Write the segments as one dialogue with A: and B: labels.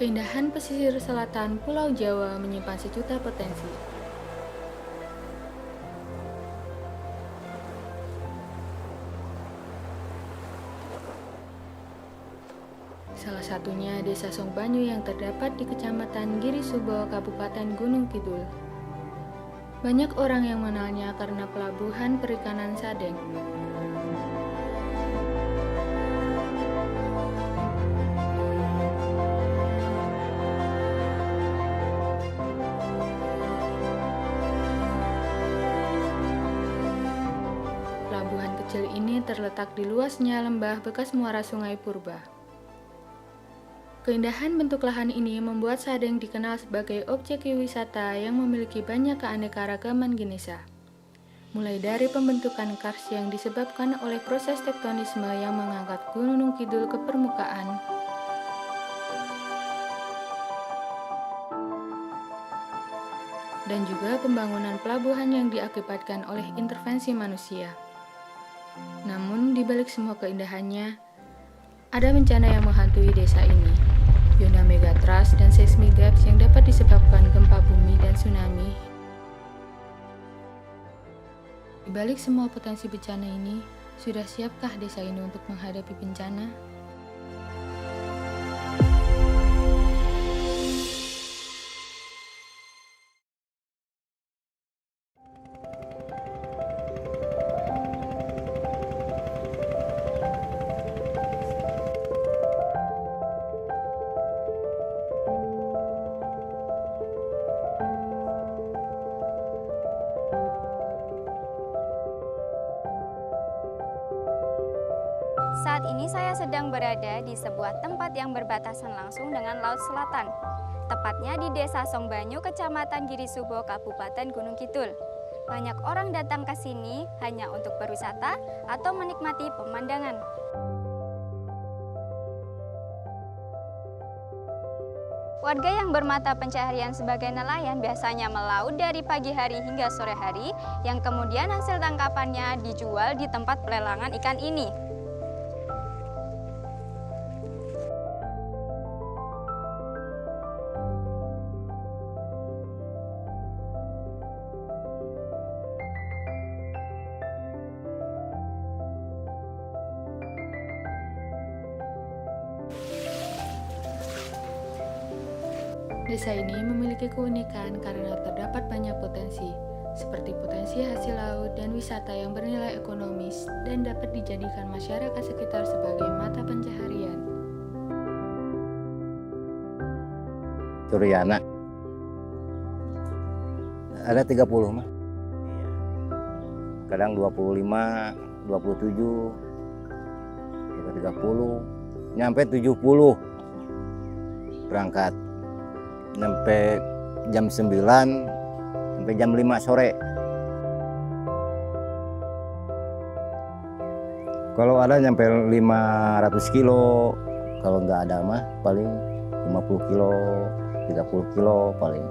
A: Keindahan pesisir selatan Pulau Jawa menyimpan sejuta potensi. Salah satunya Desa Songbanyu yang terdapat di Kecamatan Girisubo, Kabupaten Gunung Kidul. Banyak orang yang mengenalnya karena pelabuhan perikanan Sadeng. Pelabuhan kecil ini terletak di luasnya lembah bekas muara Sungai Purba. Keindahan bentuk lahan ini membuat Sadeng dikenal sebagai objek wisata yang memiliki banyak keanekaragaman genesa. Mulai dari pembentukan karst yang disebabkan oleh proses tektonisme yang mengangkat Gunung Kidul ke permukaan, dan juga pembangunan pelabuhan yang diakibatkan oleh intervensi manusia. Namun, di balik semua keindahannya, ada bencana yang menghantui desa ini. Zona megatrust dan seismic depth yang dapat disebabkan gempa bumi dan tsunami. Di balik semua potensi bencana ini, sudah siapkah desa ini untuk menghadapi bencana?
B: Saat ini saya sedang berada di sebuah tempat yang berbatasan langsung dengan Laut Selatan, tepatnya di Desa Songbanyu, Kecamatan Girisubo, Kabupaten Gunung Kidul. Banyak orang datang ke sini hanya untuk berwisata atau menikmati pemandangan. Warga yang bermata pencaharian sebagai nelayan biasanya melaut dari pagi hari hingga sore hari, yang kemudian hasil tangkapannya dijual di tempat pelelangan ikan ini.
A: Desa ini memiliki keunikan karena terdapat banyak potensi, seperti potensi hasil laut dan wisata yang bernilai ekonomis dan dapat dijadikan masyarakat sekitar sebagai mata pencaharian.
C: Suryana ada 30 mah. Kadang 25, 27, 30, nyampe 70 berangkat. Sampai jam 9 sampai jam 5 sore. Kalau ada nyampe 500 kilo, kalau nggak ada mah paling 50 kilo, 30 kilo paling.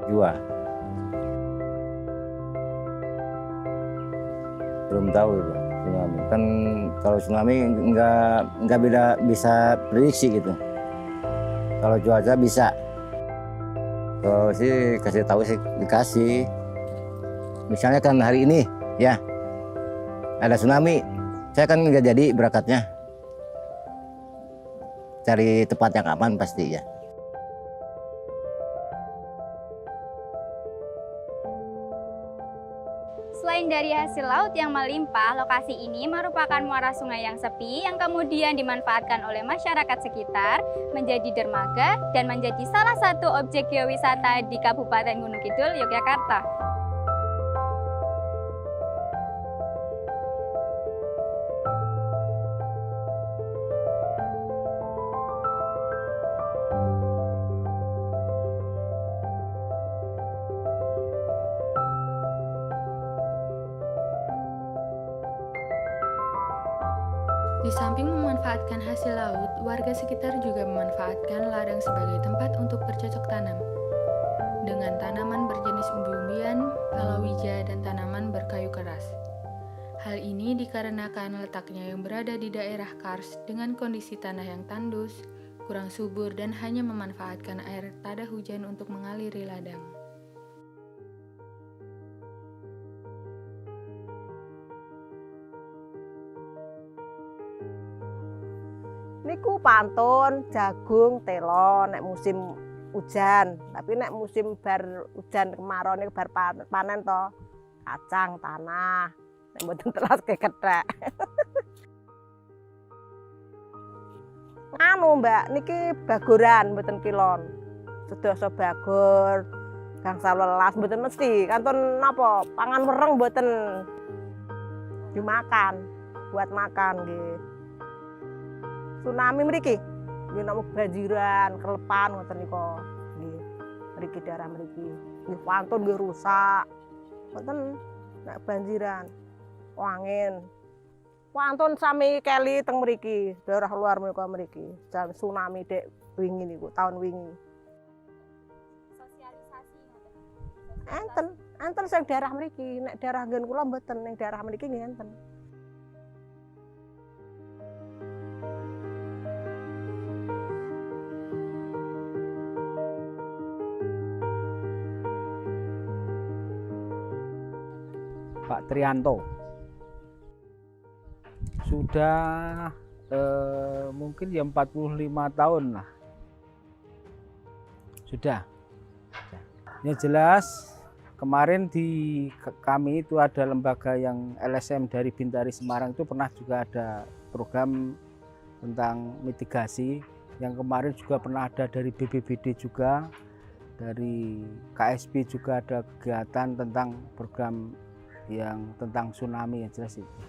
C: Jual. Belum tahu itu tsunami. Kan kalau tsunami nggak bisa prediksi gitu. Kalau cuaca bisa. Kalau sih kasih tahu sih dikasih. Misalnya kan hari ini ya ada tsunami, saya kan nggak jadi berangkatnya. Cari tempat yang aman pasti ya.
B: Selain dari hasil laut yang melimpah, lokasi ini merupakan muara sungai yang sepi yang kemudian dimanfaatkan oleh masyarakat sekitar menjadi dermaga dan menjadi salah satu objek geowisata di Kabupaten Gunung Kidul, Yogyakarta.
A: Di samping memanfaatkan hasil laut, warga sekitar juga memanfaatkan ladang sebagai tempat untuk bercocok tanam. Dengan tanaman berjenis umbi-umbian, palawija, dan tanaman berkayu keras. Hal ini ini dikarenakan letaknya yang berada di daerah Kars dengan kondisi tanah yang tandus, kurang subur dan hanya memanfaatkan air tada hujan untuk mengaliri ladang.
D: Niku pantun, jagung, telo nek musim hujan. Tapi nek musim bar hujan kemarau niku bar panen to. Kacang tanah. Nek mboten telas kekethek. Anu Mbak, niki bagoran mboten kilon. Sedasa bagor, gangsal welas mboten mesti. Kantun napa? Pangan wereng mboten dimakan. Buat makan nggih. Tsunami mriki nggih nek banjiran, kelepan ngoten nika. Nggih. Mriki daerah mriki. Nggih pantun nggih rusak. Ngoten nek banjiran. Angin. Pantun sami keli teng mriki, daerah luar menika mriki. Jan tsunami dek wingi niku, tahun wingi.
B: Sosialisasi ngoten.
D: Enten sing daerah mriki, nek daerah nggen kula mboten, ning daerah mriki nggih enten.
E: Pak Trianto sudah mungkin ya 45 tahun lah sudah. Yang jelas kemarin di kami itu ada lembaga yang LSM dari Bintari Semarang itu pernah juga ada program tentang mitigasi, yang kemarin juga pernah ada dari BPBD juga, dari KSP juga ada kegiatan tentang program yang tentang tsunami. Yang jelas itu.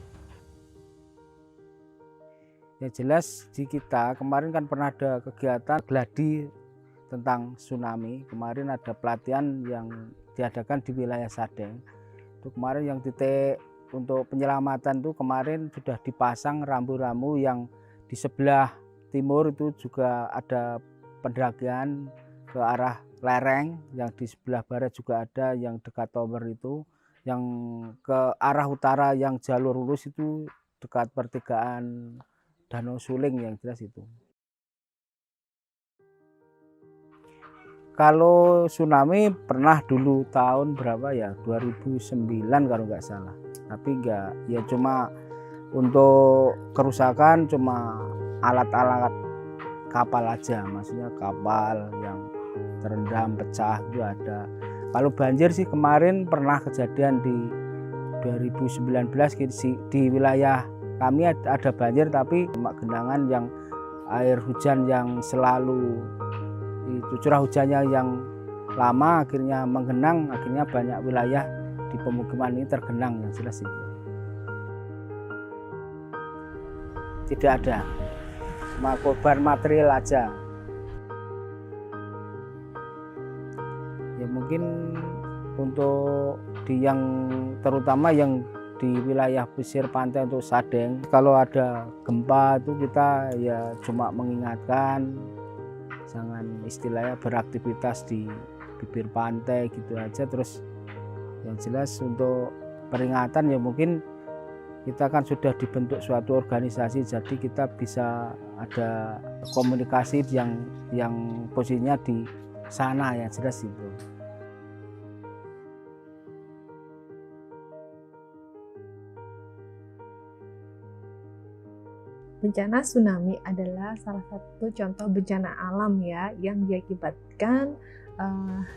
E: Yang jelas di kita kemarin kan pernah ada kegiatan gladi tentang tsunami. Kemarin ada pelatihan yang diadakan di wilayah Sadeng. Itu kemarin yang titik untuk penyelamatan itu kemarin sudah dipasang rambu-rambu yang di sebelah timur itu juga ada pendakian ke arah lereng, yang di sebelah barat juga ada yang dekat tower itu. Yang ke arah utara yang jalur lurus itu dekat pertigaan Danau Suling, yang jelas itu. Kalau tsunami pernah dulu tahun berapa ya, 2009 kalau nggak salah. Tapi enggak, ya cuma untuk kerusakan cuma alat-alat kapal aja, maksudnya kapal yang terendam pecah itu ada. Kalau banjir sih kemarin pernah kejadian di 2019 di wilayah kami ada banjir, tapi cuma genangan yang air hujan yang selalu itu curah hujannya yang lama akhirnya menggenang, akhirnya banyak wilayah di pemukiman ini tergenang, yang jelas itu. Tidak ada, cuma korban material aja. Ya mungkin untuk yang terutama yang di wilayah pesisir pantai untuk Sadeng, kalau ada gempa itu kita ya cuma mengingatkan jangan istilahnya beraktivitas di bibir pantai gitu aja. Terus yang jelas untuk peringatan ya mungkin kita kan sudah dibentuk suatu organisasi, jadi kita bisa ada komunikasi yang posisinya di sana, ya jelas itu.
F: Bencana tsunami adalah salah satu contoh bencana alam ya yang diakibatkan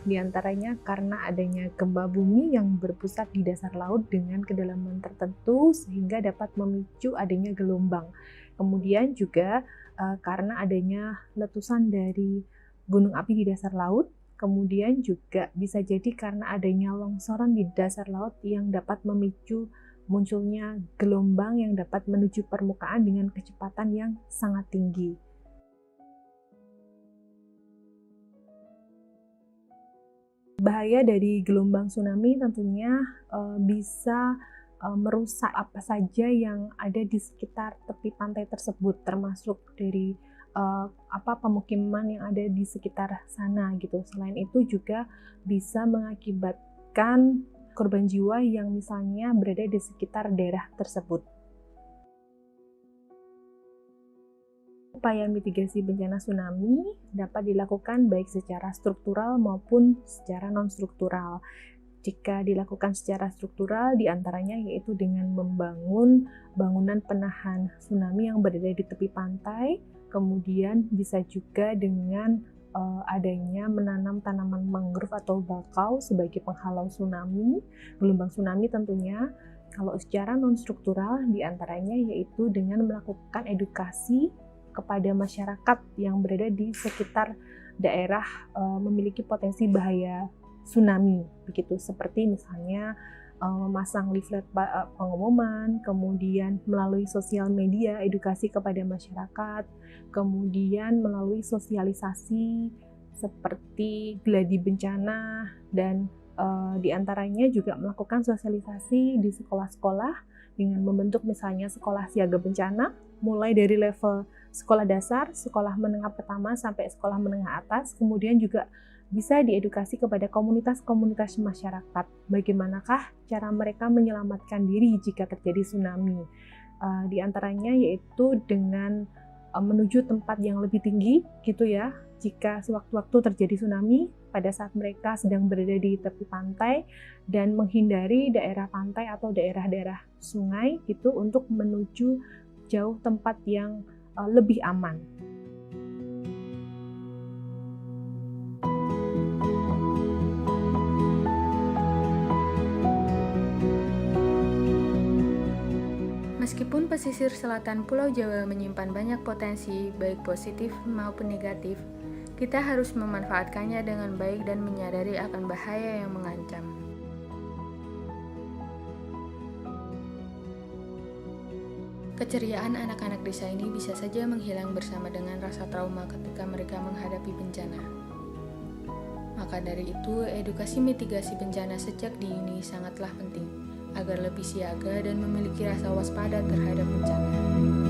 F: diantaranya karena adanya gempa bumi yang berpusat di dasar laut dengan kedalaman tertentu sehingga dapat memicu adanya gelombang. Kemudian juga karena adanya letusan dari gunung api di dasar laut. Kemudian juga bisa jadi karena adanya longsoran di dasar laut yang dapat memicu munculnya gelombang yang dapat menuju permukaan dengan kecepatan yang sangat tinggi. Bahaya dari gelombang tsunami tentunya bisa merusak apa saja yang ada di sekitar tepi pantai tersebut, termasuk dari pemukiman yang ada di sekitar sana gitu. Selain itu juga bisa mengakibatkan korban jiwa yang misalnya berada di sekitar daerah tersebut. upaya mitigasi bencana tsunami dapat dilakukan baik secara struktural maupun secara non-struktural. Jika dilakukan secara struktural, diantaranya yaitu dengan membangun bangunan penahan tsunami yang berada di tepi pantai, kemudian bisa juga dengan adanya menanam tanaman mangrove atau bakau sebagai penghalau tsunami, gelombang tsunami tentunya. Kalau secara non-struktural, diantaranya yaitu dengan melakukan edukasi kepada masyarakat yang berada di sekitar daerah memiliki potensi bahaya tsunami, begitu, seperti misalnya memasang leaflet pengumuman, kemudian melalui sosial media edukasi kepada masyarakat, kemudian melalui sosialisasi seperti gladi bencana, dan diantaranya juga melakukan sosialisasi di sekolah-sekolah dengan membentuk misalnya sekolah siaga bencana, mulai dari level sekolah dasar, sekolah menengah pertama sampai sekolah menengah atas, kemudian juga bisa diedukasi kepada komunitas-komunitas masyarakat. Bagaimanakah cara mereka menyelamatkan diri jika terjadi tsunami? Di antaranya yaitu dengan menuju tempat yang lebih tinggi, gitu ya. Jika sewaktu-waktu terjadi tsunami, pada saat mereka sedang berada di tepi pantai dan menghindari daerah pantai atau daerah-daerah sungai, gitu, untuk menuju jauh tempat yang lebih aman.
A: Meskipun pesisir selatan Pulau Jawa menyimpan banyak potensi, baik positif maupun negatif, kita harus memanfaatkannya dengan baik dan menyadari akan bahaya yang mengancam. Keceriaan anak-anak desa ini bisa saja menghilang bersama dengan rasa trauma ketika mereka menghadapi bencana. Maka dari itu, edukasi mitigasi bencana sejak dini sangatlah penting, agar lebih siaga dan memiliki rasa waspada terhadap bencana.